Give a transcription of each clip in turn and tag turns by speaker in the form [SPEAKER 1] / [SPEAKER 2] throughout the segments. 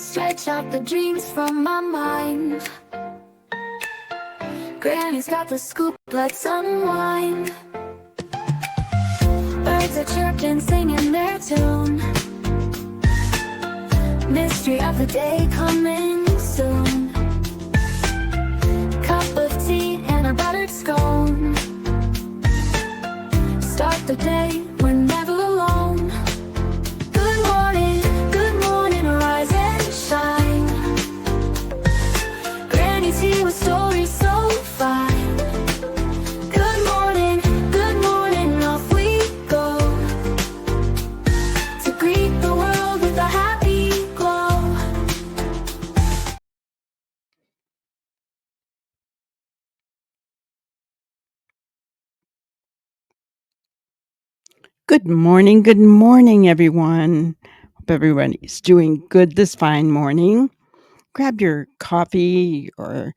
[SPEAKER 1] stretch out the dreams from my mind. Granny's got the scoop, let's unwind. Birds are chirping, singing their tune. Mystery of the day coming soon. Cup of tea and a buttered scone. Start the day, we're never alone. Good morning, rise and shine. Granny's here with stories so fine. Good morning, off we go. To greet the world with a happy glow.
[SPEAKER 2] Good morning, everyone. Hope everybody's doing good this fine morning. Grab your coffee or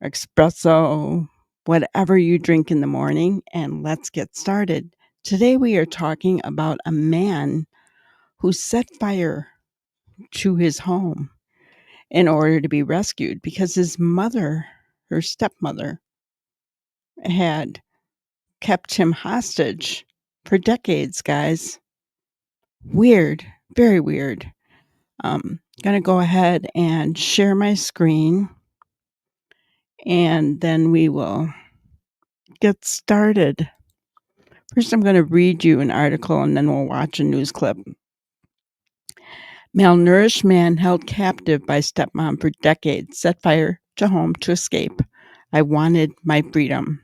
[SPEAKER 2] espresso, whatever you drink in the morning, and let's get started. Today we are talking about a man who set fire to his home in order to be rescued because his mother, her stepmother, had kept him hostage for decades, guys. Weird, very weird. Gonna go ahead and share my screen, and then we will get started. First, I'm going to read you an article, and then we'll watch a news clip. Malnourished man held captive by stepmom for decades set fire to home to escape. I wanted my freedom.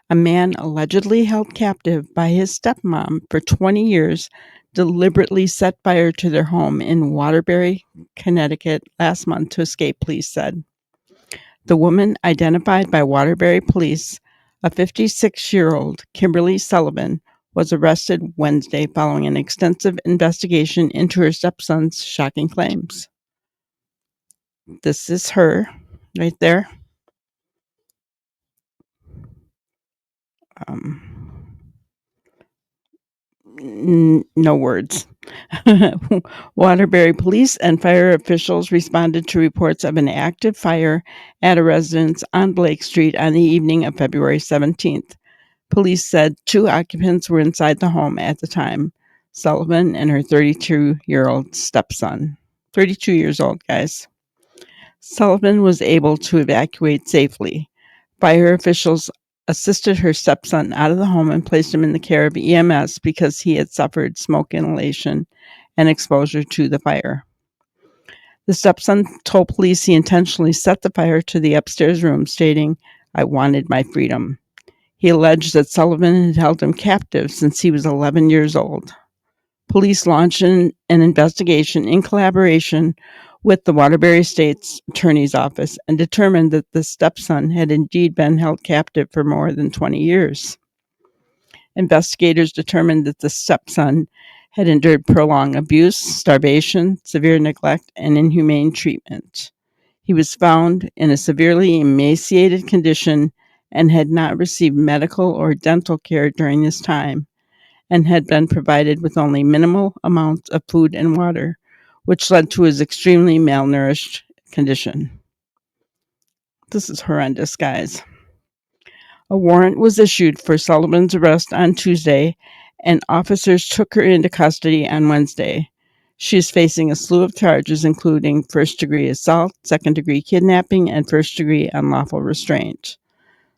[SPEAKER 2] A man allegedly held captive by his stepmom for 20 years deliberately set fire to their home in Waterbury, Connecticut last month to escape, police said. The woman, identified by Waterbury police, a 56-year-old Kimberly Sullivan, was arrested Wednesday following an extensive investigation into her stepson's shocking claims. This is her right there. No words. Waterbury police and fire officials responded to reports of an active fire at a residence on Blake Street on the evening of February 17th. Police said 2 occupants were inside the home at the time, Sullivan and her 32-year-old stepson. 32 years old, guys. Sullivan was able to evacuate safely. Fire officials assisted her stepson out of the home and placed him in the care of EMS because he had suffered smoke inhalation and exposure to the fire. The stepson told police he intentionally set the fire to the upstairs room, stating, "I wanted my freedom." He alleged that Sullivan had held him captive since he was 11 years old. Police launched an investigation in collaboration with the Waterbury State's Attorney's Office and determined that the stepson had indeed been held captive for more than 20 years. Investigators determined that the stepson had endured prolonged abuse, starvation, severe neglect, and inhumane treatment. He was found in a severely emaciated condition and had not received medical or dental care during this time, and had been provided with only minimal amounts of food and water, which led to his extremely malnourished condition. This is horrendous, guys. A warrant was issued for Sullivan's arrest on Tuesday, and officers took her into custody on Wednesday. She is facing a slew of charges, including first-degree assault, second-degree kidnapping, and first-degree unlawful restraint.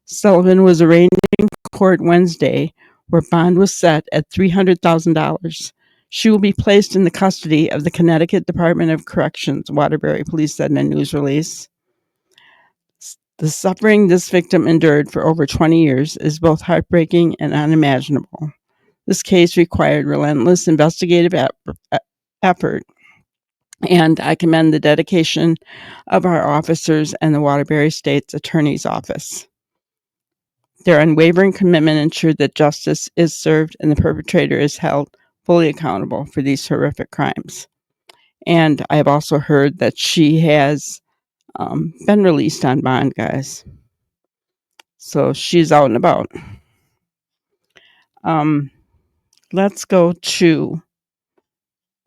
[SPEAKER 2] Sullivan was arraigned in court Wednesday, where bond was set at $300,000. She will be placed in the custody of the Connecticut Department of Corrections, Waterbury police said in a news release. The suffering this victim endured for over 20 years is both heartbreaking and unimaginable. This case required relentless investigative effort, and I commend the dedication of our officers and the Waterbury State's Attorney's Office. Their unwavering commitment ensured that justice is served and the perpetrator is held fully accountable for these horrific crimes. And I have also heard that she has been released on bond, guys. So she's out and about. Let's go to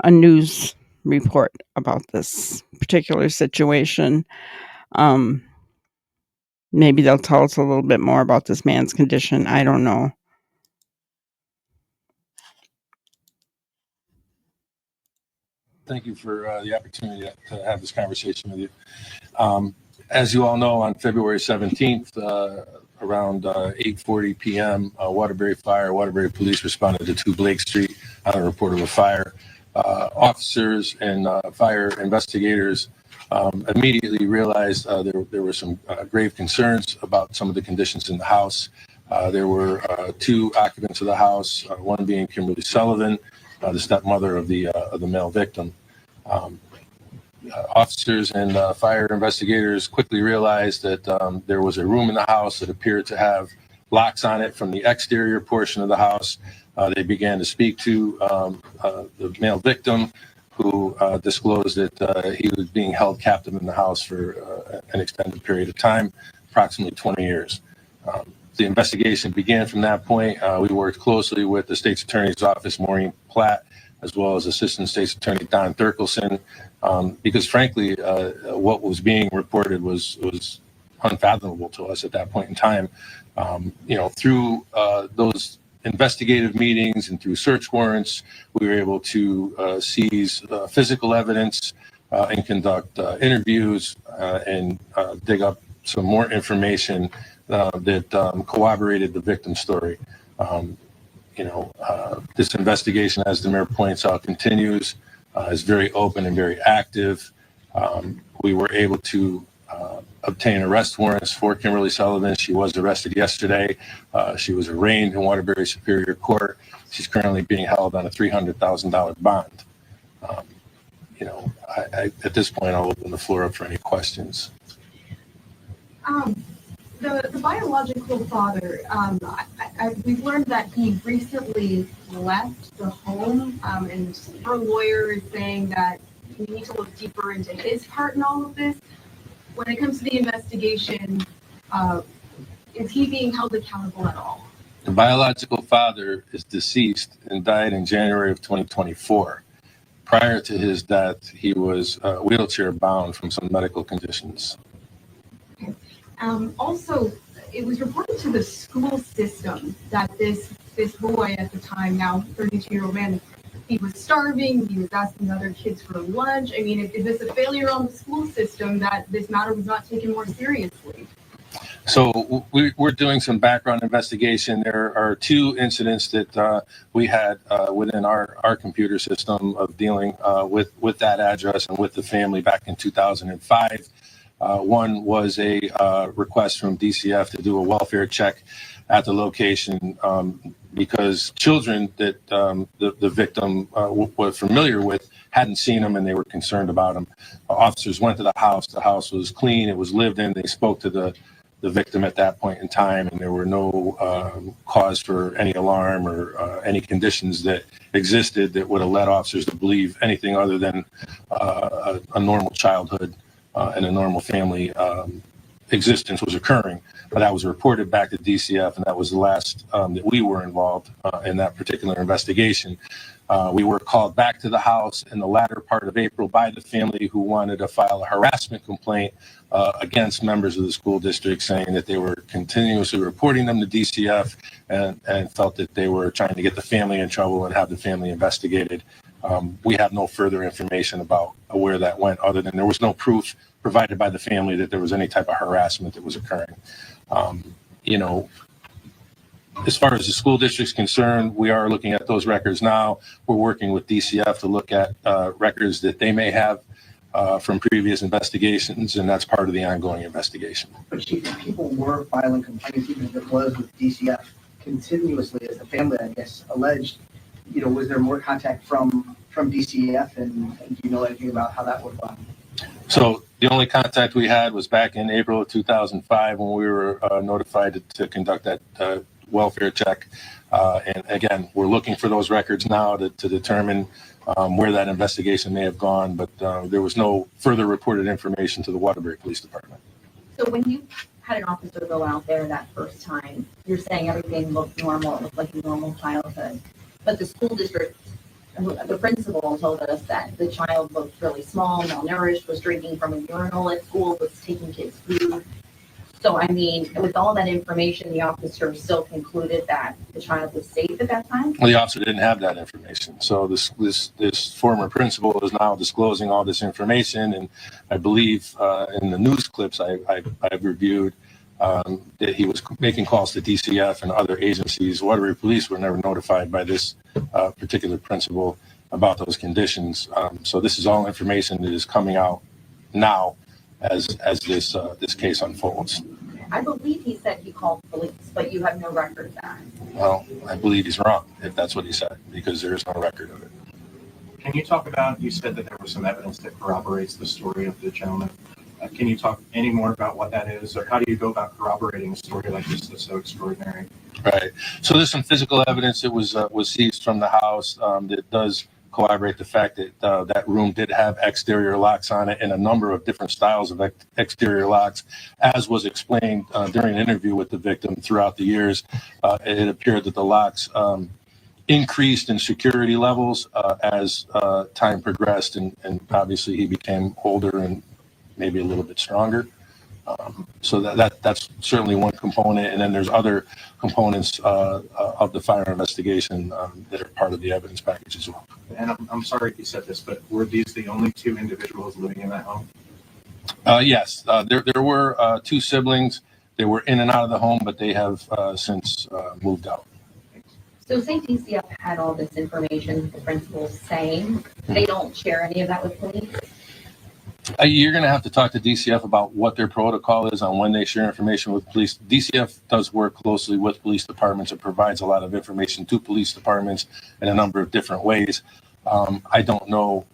[SPEAKER 2] a news report about this particular situation. Um, maybe they'll tell us a little bit more about this man's condition. I don't know.
[SPEAKER 3] Thank you for the opportunity to have this conversation with you. As you all know, on February 17th, around 8:40 p.m., Waterbury Police responded to 2 Blake Street on a report of a fire. Officers and fire investigators immediately realized there were some grave concerns about some of the conditions in the house. There were 2 occupants of the house, one being Kimberly Sullivan, the stepmother of the male victim. Officers and fire investigators quickly realized that there was a room in the house that appeared to have locks on it from the exterior portion of the house. They began to speak to the male victim, who disclosed that he was being held captive in the house for an extended period of time, approximately 20 years. The investigation began from that point. We worked closely with the State's Attorney's Office, Maureen Platt, as well as Assistant State's Attorney Don Thurkelson, because frankly, what was being reported was unfathomable to us at that point in time. Through those investigative meetings and through search warrants, we were able to seize physical evidence and conduct interviews and dig up some more information that corroborated the victim's story. This investigation, as the mayor points out, continues, is very open and very active. We were able to obtain arrest warrants for Kimberly Sullivan. She was arrested yesterday. She was arraigned in Waterbury Superior Court. She's currently being held on a $300,000 bond. At this point, I'll open the floor up for any questions.
[SPEAKER 4] The biological father, we've learned that he recently left the home, and her lawyer is saying that we need to look deeper into his part in all of this. When it comes to the investigation, is he being held accountable at all?
[SPEAKER 3] The biological father is deceased and died in January of 2024. Prior to his death, he was wheelchair bound from some medical conditions.
[SPEAKER 4] Okay. Also, it was reported to the school system that this boy at the time, now 32-year-old man, he was starving, he was asking other kids for lunch. I mean, is this a failure on the school system that this matter was not taken more seriously?
[SPEAKER 3] So we're doing some background investigation. There are 2 incidents that we had within our computer system of dealing with that address and with the family back in 2005. One was a request from DCF to do a welfare check at the location because children that the victim was familiar with hadn't seen him and they were concerned about him. Officers went to the house. The house was clean. It was lived in. They spoke to the victim at that point in time, and there were no cause for any alarm or any conditions that existed that would have led officers to believe anything other than a normal childhood and a normal family existence was occurring. But that was reported back to DCF, and that was the last that we were involved in that particular investigation. We were called back to the house in the latter part of April by the family who wanted to file a harassment complaint against members of the school district, saying that they were continuously reporting them to DCF and felt that they were trying to get the family in trouble and have the family investigated. We have no further information about where that went, other than there was no proof provided by the family that there was any type of harassment that was occurring. As far as the school district's concerned, we are looking at those records now. We're working with DCF to look at records that they may have from previous investigations, and that's part of the ongoing investigation.
[SPEAKER 5] But Chief, people were filing complaints, even if it was with DCF, continuously, as the family, I guess, alleged. Was there more contact from DCF, and do you know anything about how that worked out?
[SPEAKER 3] So the only contact we had was back in April of 2005 when we were notified to conduct that welfare check. And again, we're looking for those records now to determine where that investigation may have gone, but there was no further reported information to the Waterbury Police Department.
[SPEAKER 6] So when you had an officer go out there that first time, you're saying everything looked normal, it looked like a normal childhood, but the school district The principal told us that the child looked really small, malnourished, was drinking from a urinal at school, was taking kids' food. So, I mean, with all that information, the officer still concluded that the child was safe at that time?
[SPEAKER 3] Well, the officer didn't have that information. So this former principal is now disclosing all this information. And I believe in the news clips I've reviewed, that he was making calls to DCF and other agencies. Waterbury Police were never notified by this particular principal about those conditions. So this is all information that is coming out now as this case unfolds.
[SPEAKER 6] I believe he said he called police, but you have no record of that.
[SPEAKER 3] Well, I believe he's wrong if that's what he said, because there is no record of it.
[SPEAKER 7] Can you talk about, you said that there was some evidence that corroborates the story of the gentleman. Can you talk any more about what that is, or how do you go about corroborating a story like this that's so extraordinary?
[SPEAKER 3] Right. So there's some physical evidence that was seized from the house that does corroborate the fact that that room did have exterior locks on it, and a number of different styles of exterior locks, as was explained during an interview with the victim throughout the years. It appeared that the locks increased in security levels as time progressed, and obviously he became older and maybe a little bit stronger. So that's certainly one component, and then there's other components of the fire investigation that are part of the evidence package as well.
[SPEAKER 7] And I'm sorry if you said this, but were these the only two individuals living in that home?
[SPEAKER 3] Yes, there were two siblings. They were in and out of the home, but they have since moved out.
[SPEAKER 6] So say DCF had all this information, the principal's saying, they don't share any of that with police?
[SPEAKER 3] You're going to have to talk to DCF about what their protocol is on when they share information with police. DCF does work closely with police departments and provides a lot of information to police departments in a number of different ways. I don't know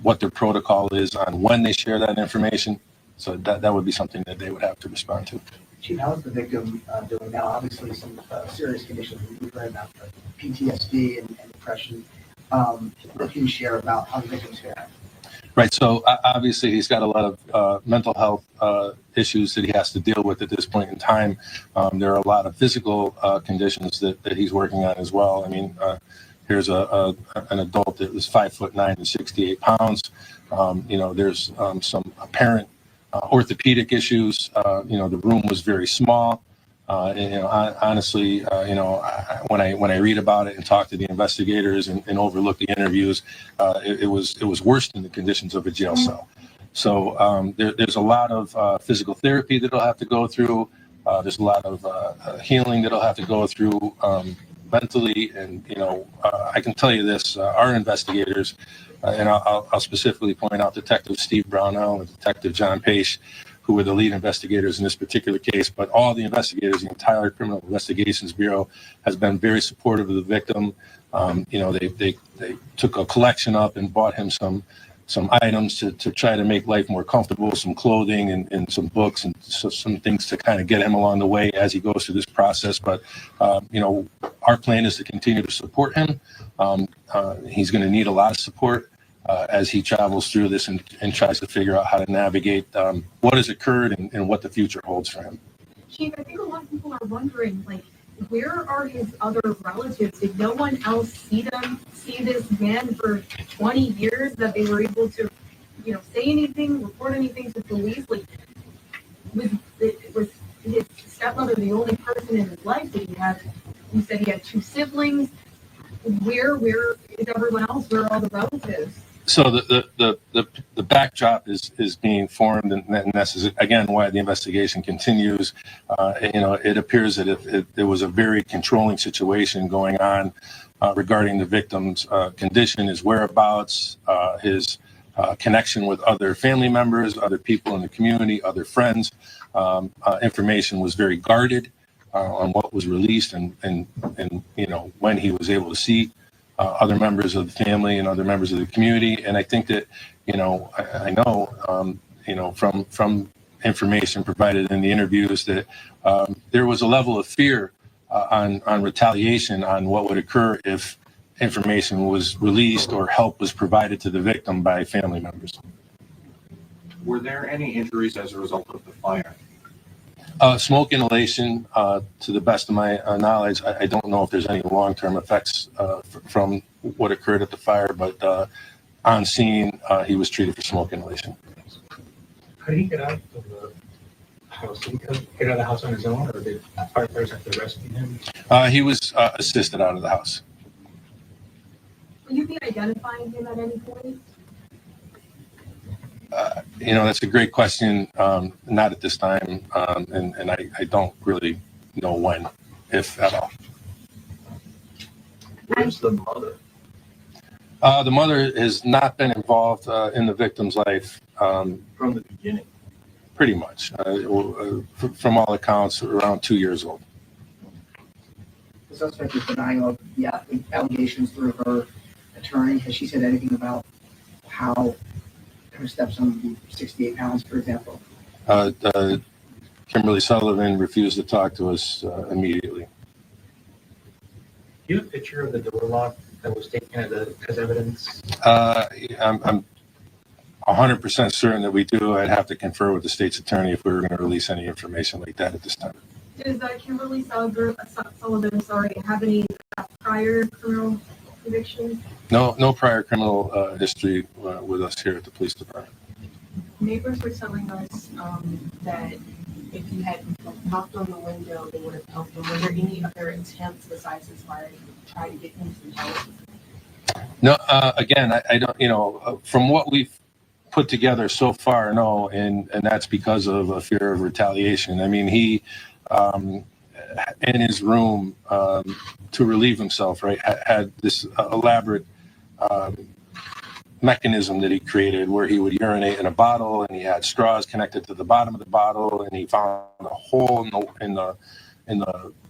[SPEAKER 3] what their protocol is on when they share that information, so that would be something that they would have to respond to.
[SPEAKER 5] Chief, how is the victim doing now? Obviously, some serious conditions. We've heard about PTSD and depression. What can you share about how the victim's faring?
[SPEAKER 3] Right. So obviously he's got a lot of mental health issues that he has to deal with at this point in time. There are a lot of physical conditions that he's working on as well. I mean, here's an adult that was 5'9" and 68 pounds. There's some apparent orthopedic issues. The room was very small. Honestly, when I read about it and talk to the investigators and overlook the interviews, it was worse than the conditions of a jail cell. So there's a lot of physical therapy that he'll have to go through. There's a lot of healing that he'll have to go through mentally. And, I can tell you this, our investigators, and I'll specifically point out Detective Steve Brownell and Detective John Pace, who were the lead investigators in this particular case, but all the investigators, the entire Criminal Investigations Bureau has been very supportive of the victim. They took a collection up and bought him some items to try to make life more comfortable, some clothing and some books and some things to kind of get him along the way as he goes through this process. But, our plan is to continue to support him. He's going to need a lot of support as he travels through this and tries to figure out how to navigate what has occurred and what the future holds for him.
[SPEAKER 4] Chief, I think a lot of people are wondering, where are his other relatives? Did no one else see this man for 20 years that they were able to, say anything, report anything to police? Was his stepmother the only person in his life? You said he had two siblings. Where is everyone else? Where are all the relatives?
[SPEAKER 3] So the backdrop is being formed, and this is again why the investigation continues. It appears that there was a very controlling situation going on regarding the victim's condition, his whereabouts, his connection with other family members, other people in the community, other friends. Information was very guarded on what was released and when he was able to see other members of the family and other members of the community. And I think that, I know from information provided in the interviews that there was a level of fear on retaliation on what would occur if information was released or help was provided to the victim by family members.
[SPEAKER 7] Were there any injuries as a result of the fire?
[SPEAKER 3] Smoke inhalation, to the best of my knowledge, I don't know if there's any long-term effects from what occurred at the fire, but on scene, he was treated for smoke inhalation.
[SPEAKER 8] How did he get out of the house? Did he get out of the house on his own, or did firefighters have to rescue him?
[SPEAKER 3] He was assisted out of the house.
[SPEAKER 4] Will you be identifying him at any point?
[SPEAKER 3] That's a great question. Not at this time, and I don't really know when, if at all.
[SPEAKER 7] Where's the mother?
[SPEAKER 3] The mother has not been involved in the victim's life
[SPEAKER 7] From the beginning.
[SPEAKER 3] pretty much. From all accounts, around 2 years old.
[SPEAKER 5] The suspect is denying all the allegations through her attorney. Has she said anything about how her stepson would be 68 pounds, for example?
[SPEAKER 3] Kimberly Sullivan refused to talk to us immediately.
[SPEAKER 8] Do you have a picture of the door lock that was taken as evidence?
[SPEAKER 3] I'm 100% certain that we do. I'd have to confer with the state's attorney if we were going to release any information like that at this time.
[SPEAKER 4] Does Kimberly Sullivan, have any prior criminal convictions?
[SPEAKER 3] No prior criminal history with us here at the police department.
[SPEAKER 9] Neighbors were telling us that if you had knocked on the window, they would have helped him. Were there any other attempts besides his fire to try to get him some help?
[SPEAKER 3] No, again, I don't, from what we've put together so far, no, and that's because of a fear of retaliation. I mean, he, in his room, to relieve himself, right, had this elaborate mechanism that he created where he would urinate in a bottle, and he had straws connected to the bottom of the bottle, and he found a hole in the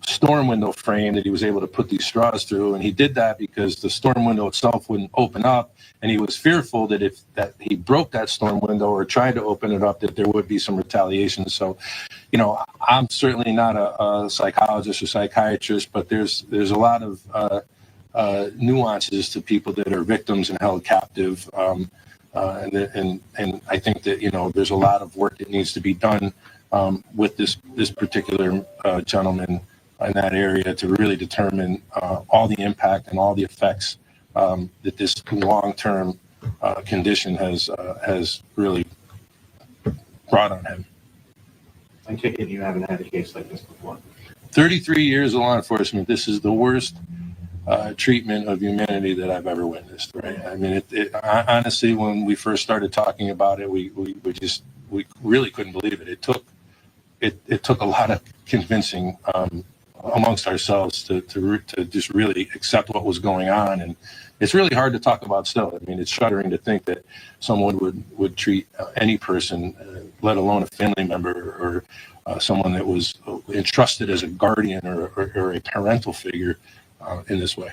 [SPEAKER 3] storm window frame that he was able to put these straws through. And he did that because the storm window itself wouldn't open up, and he was fearful that if that he broke that storm window or tried to open it up, that there would be some retaliation. So, I'm certainly not a psychologist or psychiatrist, but there's a lot of nuances to people that are victims and held captive, and I think that there's a lot of work that needs to be done with this particular gentleman in that area to really determine all the impact and all the effects that this long-term condition has really brought on him.
[SPEAKER 7] I take it you haven't had a case like this before.
[SPEAKER 3] 33 years of law enforcement. This is the worst treatment of humanity that I've ever witnessed. Right? I mean, honestly, when we first started talking about it, we really couldn't believe it. It took a lot of convincing amongst ourselves to just really accept what was going on, and it's really hard to talk about still. I mean, it's shuddering to think that someone would treat any person, let alone a family member or someone that was entrusted as a guardian or a parental figure in this way.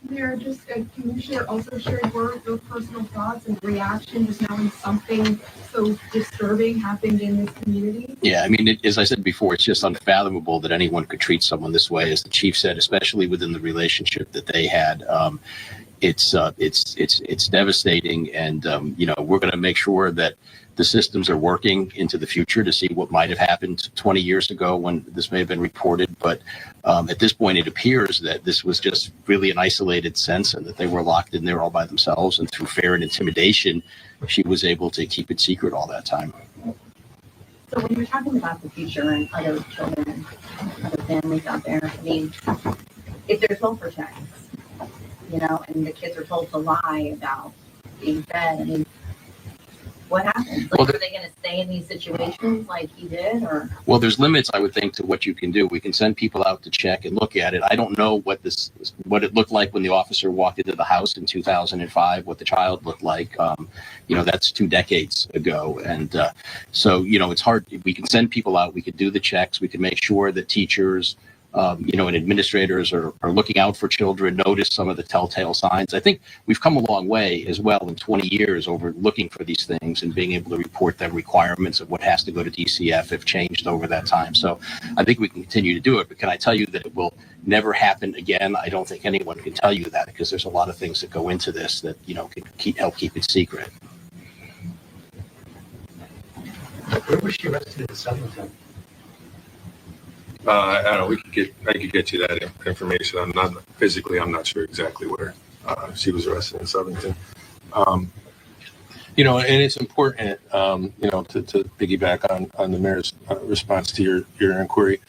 [SPEAKER 4] Mayor, just can you also share your personal thoughts and reaction just knowing something so disturbing happened in this community?
[SPEAKER 10] Yeah, I mean, as I said before, it's just unfathomable that anyone could treat someone this way, as the chief said, especially within the relationship that they had. It's devastating, and we're going to make sure that the systems are working into the future to see what might have happened 20 years ago when this may have been reported. But at this point, it appears that this was just really an isolated sense, and that they were locked in there all by themselves. And through fear and intimidation, she was able to keep it secret all that time.
[SPEAKER 6] So when you're talking about the future and other children and other families out there, I mean, if there's no protection, and the kids are told to lie about being fed, I mean, what happens? Like, are they going to stay in these situations like he did, or? Well,
[SPEAKER 10] there's limits, I would think, to what you can do. We can send people out to check and look at it. I don't know what it looked like when the officer walked into the house in 2005, what the child looked like. That's 2 decades ago. And so, it's hard. We can send people out. We could do the checks. We can make sure that teachers, and administrators are looking out for children, notice some of the telltale signs. I think we've come a long way as well in 20 years over looking for these things and being able to report the requirements of what has to go to DCF have changed over that time. So I think we can continue to do it, but can I tell you that it will never happen again? I don't think anyone can tell you that, because there's a lot of things that go into this that, can help keep it secret.
[SPEAKER 8] Where was she arrested in Southington?
[SPEAKER 3] I don't know. I could get you that information. I'm not sure exactly where she was arrested in Southington. And it's important, to piggyback on the mayor's response to your inquiry.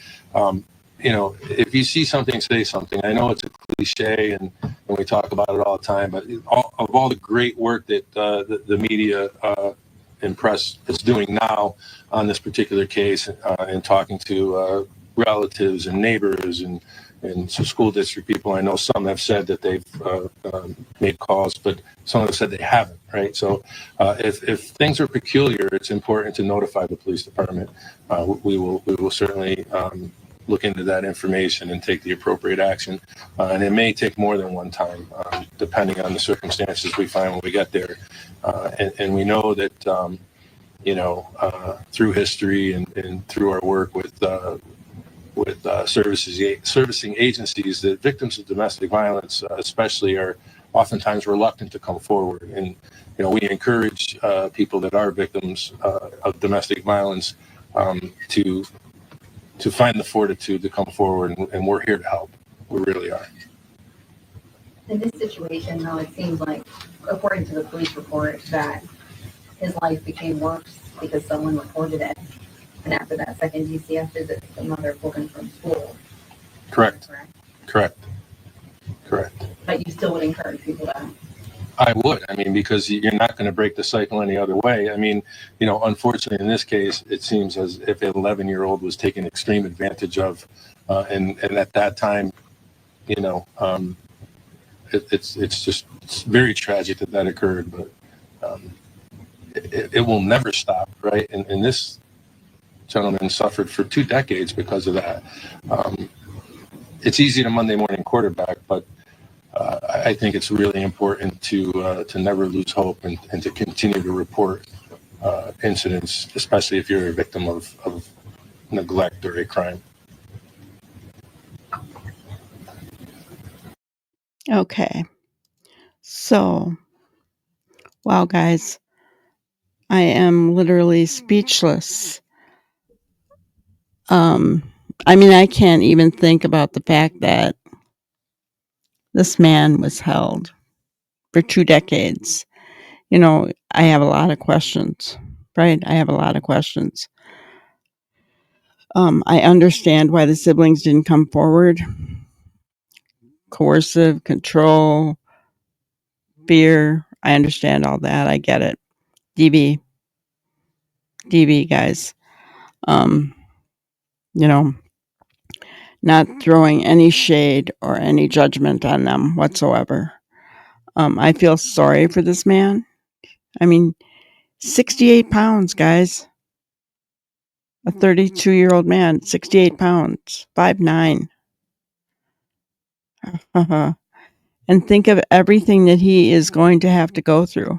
[SPEAKER 3] If you see something, say something. I know it's a cliche and we talk about it all the time, but of all the great work that the media and press is doing now on this particular case, and talking to relatives and neighbors and some school district people. I know some have said that they've made calls, but some have said they haven't, right? So if things are peculiar, it's important to notify the police department. We will certainly look into that information and take the appropriate action. And it may take more than one time, depending on the circumstances we find when we get there. And we know that, through history and through our work with servicing agencies, that victims of domestic violence, especially, are oftentimes reluctant to come forward. And we encourage people that are victims of domestic violence to find the fortitude to come forward, and we're here to help. We really are.
[SPEAKER 6] In this situation, though, it seems like, according to the police report, that his life became worse because someone reported it. And after that second DCF visit, the mother pulled him from school.
[SPEAKER 3] Correct.
[SPEAKER 6] But you still would encourage people to.
[SPEAKER 3] I would. Because you're not going to break the cycle any other way. Unfortunately, in this case, it seems as if an 11-year-old was taken extreme advantage of, and at that time, it's very tragic that occurred. But it will never stop, right? And this gentleman suffered for 2 decades because of that. It's easy to Monday morning quarterback, but I think it's really important to never lose hope and to continue to report incidents, especially if you're a victim of neglect or a crime.
[SPEAKER 2] Okay. So, wow, guys, I am literally speechless. I can't even think about the fact that this man was held for 2 decades. I have a lot of questions, right? I have a lot of questions. I understand why the siblings didn't come forward. Coercive, control, fear. I understand all that. I get it. DB, guys. Not throwing any shade or any judgment on them whatsoever. I feel sorry for this man. 68 pounds, guys. A 32-year-old man, 68 pounds, 5'9". And think of everything that he is going to have to go through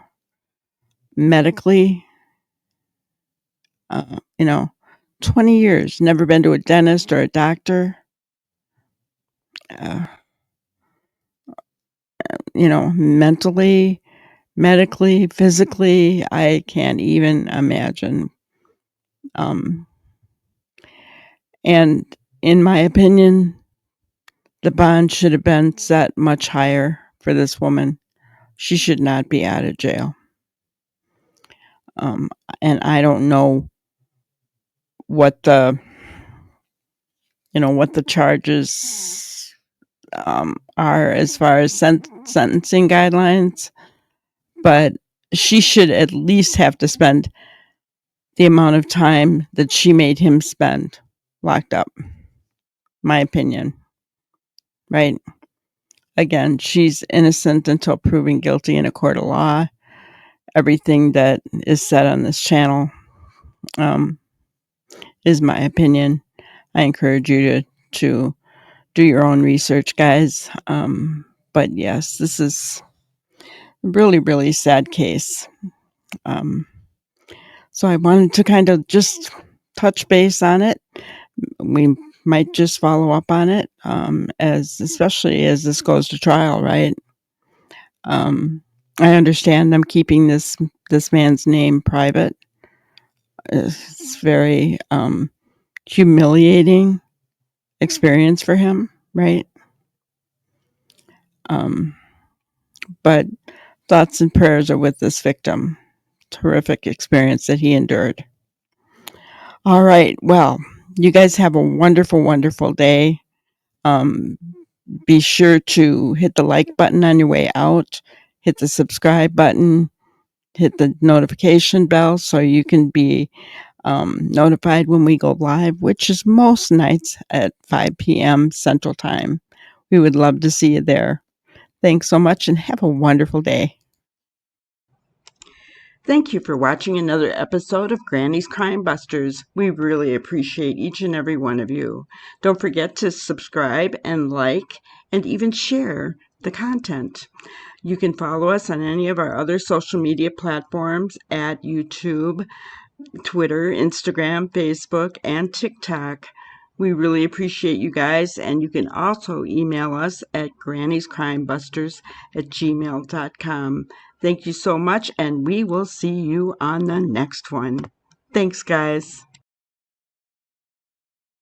[SPEAKER 2] medically. 20 years, never been to a dentist or a doctor. Mentally, medically, physically, I can't even imagine. And in my opinion, the bond should have been set much higher for this woman. She should not be out of jail. And I don't know what the charges are as far as sentencing guidelines, but she should at least have to spend the amount of time that she made him spend locked up. My opinion. Right? Again, she's innocent until proven guilty in a court of law. Everything that is said on this channel is my opinion. I encourage you to do your own research, guys. But yes, this is a really, really sad case. So I wanted to kind of just touch base on it. We might just follow up on it, especially as this goes to trial, right? I understand them keeping this man's name private. It's very humiliating experience for him, right? But thoughts and prayers are with this victim. Terrific experience that he endured. All right. Well, you guys have a wonderful, wonderful day. Be sure to hit the like button on your way out, hit the subscribe button, hit the notification bell so you can be notified when we go live, which is most nights at 5 p.m. Central Time. We would love to see you there. Thanks so much and have a wonderful day. Thank you for watching another episode of Granny's Crime Busters. We really appreciate each and every one of you. Don't forget to subscribe and like and even share the content. You can follow us on any of our other social media platforms at YouTube, Twitter, Instagram, Facebook, and TikTok. We really appreciate you guys, and you can also email us at grannyscrimebusters@gmail.com. Thank you so much, and we will see you on the next one. Thanks, guys.